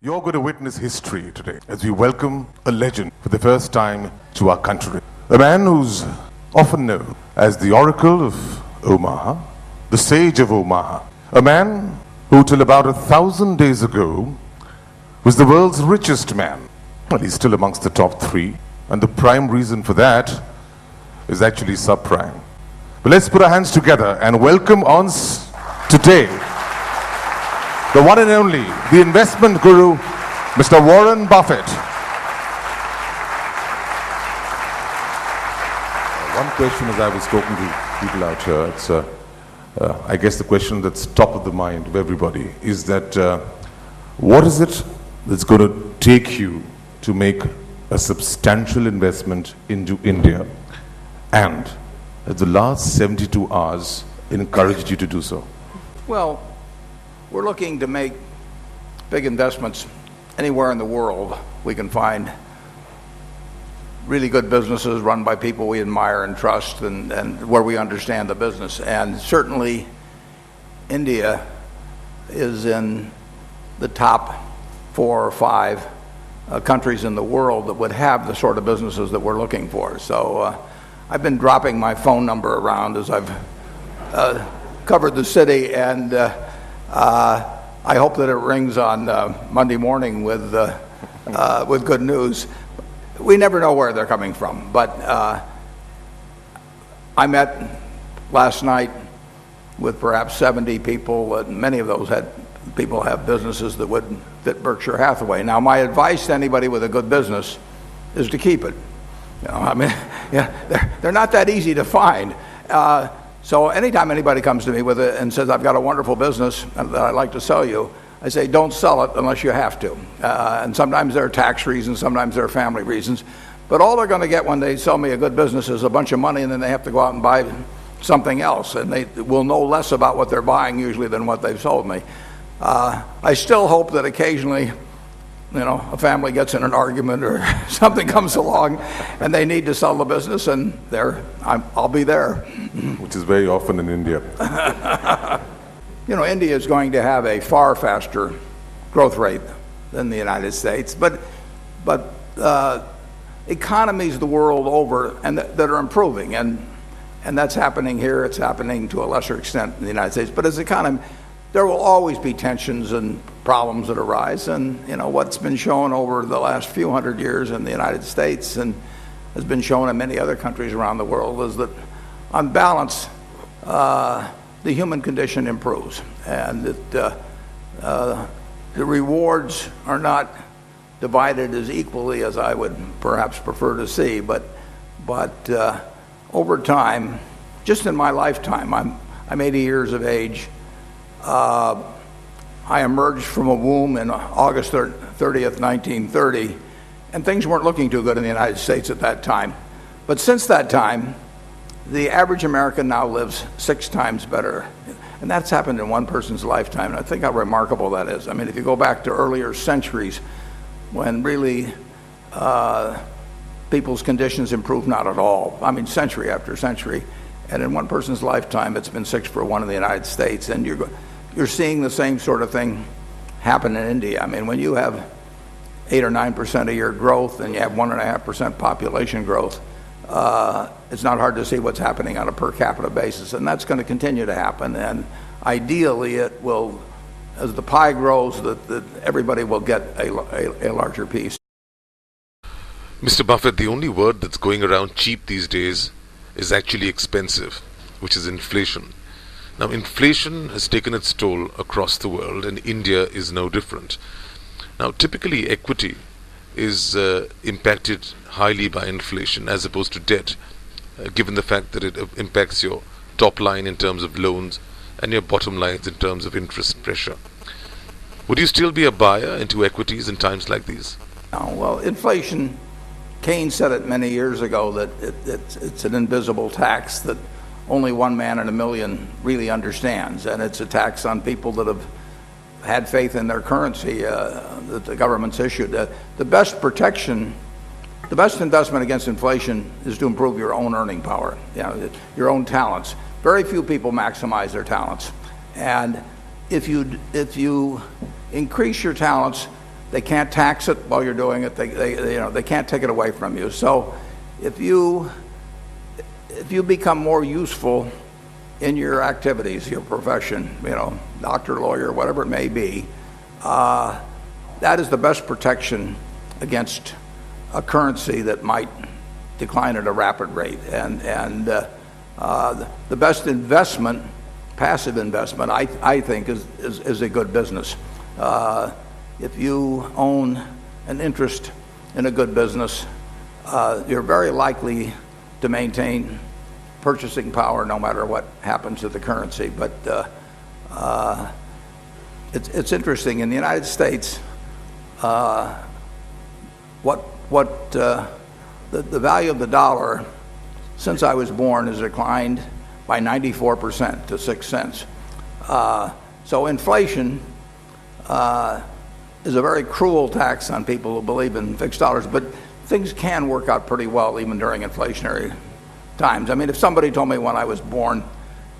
You're going to witness history today as we welcome a legend for the first time to our country. A man who's often known as the Oracle of Omaha, the Sage of Omaha. A man who till about 1,000 days ago was the world's richest man. Well, he's still amongst the top three, and the prime reason for that is actually subprime. But let's put our hands together and welcome on today the one and only, the investment guru, Mr. Warren Buffett. One question as I was talking to people out here, it's, I guess the question that's top of the mind of everybody is that what is it that's going to take you to make a substantial investment into India, and that the last 72 hours encouraged you to do so? Well, we're looking to make big investments anywhere in the world. We can find really good businesses run by people we admire and trust, and where we understand the business. And certainly India is in the top 4 or 5 countries in the world that would have the sort of businesses that we're looking for. So I've been dropping my phone number around as I've covered the city, and I hope that it rings on Monday morning with good news. We never know where they're coming from, but I met last night with perhaps 70 people, and many of those people have businesses that would fit Berkshire Hathaway. Now, my advice to anybody with a good business is to keep it. I mean, they're not that easy to find. So anytime anybody comes to me with it and says, I've got a wonderful business that I'd like to sell you, I say, don't sell it unless you have to. And sometimes there are tax reasons, sometimes there are family reasons. But all they're going to get when they sell me a good business is a bunch of money, and then they have to go out and buy something else. And they will know less about what they're buying usually than what they've sold me. I still hope that occasionally, a family gets in an argument or something comes along and they need to sell the business, and I'll be there. Which is very often in India. India is going to have a far faster growth rate than the United States, but economies the world over and that are improving, and that's happening here. It's happening to a lesser extent in the United States, but as economy, there will always be tensions and problems that arise. And what's been shown over the last few hundred years in the United States and has been shown in many other countries around the world is that, on balance, the human condition improves, and that the rewards are not divided as equally as I would perhaps prefer to see. But over time, just in my lifetime, I'm 80 years of age. I emerged from a womb in August 30th, 1930, and things weren't looking too good in the United States at that time. But since that time, the average American now lives 6 times better. And that's happened in one person's lifetime, and I think how remarkable that is. I mean, if you go back to earlier centuries when really people's conditions improved not at all, I mean, century after century, and in one person's lifetime, it's been 6 for 1 in the United States. And you're seeing the same sort of thing happen in India. I mean, when you have 8 or 9% a year growth and you have 1.5% population growth, it's not hard to see what's happening on a per capita basis, and that's going to continue to happen. And ideally, it will, as the pie grows, that everybody will get a larger piece. Mr. Buffett, the only word that's going around cheap these days is actually expensive, which is inflation. Now, inflation has taken its toll across the world, and India is no different. Now, typically equity is impacted highly by inflation as opposed to debt, given the fact that it impacts your top line in terms of loans and your bottom lines in terms of interest pressure. Would you still be a buyer into equities in times like these? Well, inflation, Keynes said it many years ago that it's an invisible tax that only one man in a million really understands, and it's a tax on people that have had faith in their currency that the government's issued. The best protection, the best investment against inflation is to improve your own earning power, your own talents. Very few people maximize their talents, and if you increase your talents, They can't tax it while you're doing it. They can't take it away from you. So if you become more useful in your activities, your profession, doctor, lawyer, whatever it may be, that is the best protection against a currency that might decline at a rapid rate. And the best investment, passive investment, I think, is a good business. If you own an interest in a good business, you're very likely to maintain purchasing power no matter what happens to the currency. But it's interesting. In the United States, the value of the dollar since I was born has declined by 94% to 6 cents. So inflation is a very cruel tax on people who believe in fixed dollars, but things can work out pretty well even during inflationary times. I mean, if somebody told me when I was born,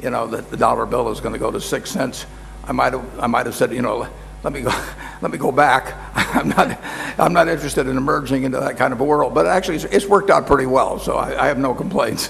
that the dollar bill is going to go to 6 cents, I might have said, let me go back. I'm not interested in emerging into that kind of a world. But actually, it's worked out pretty well, so I have no complaints.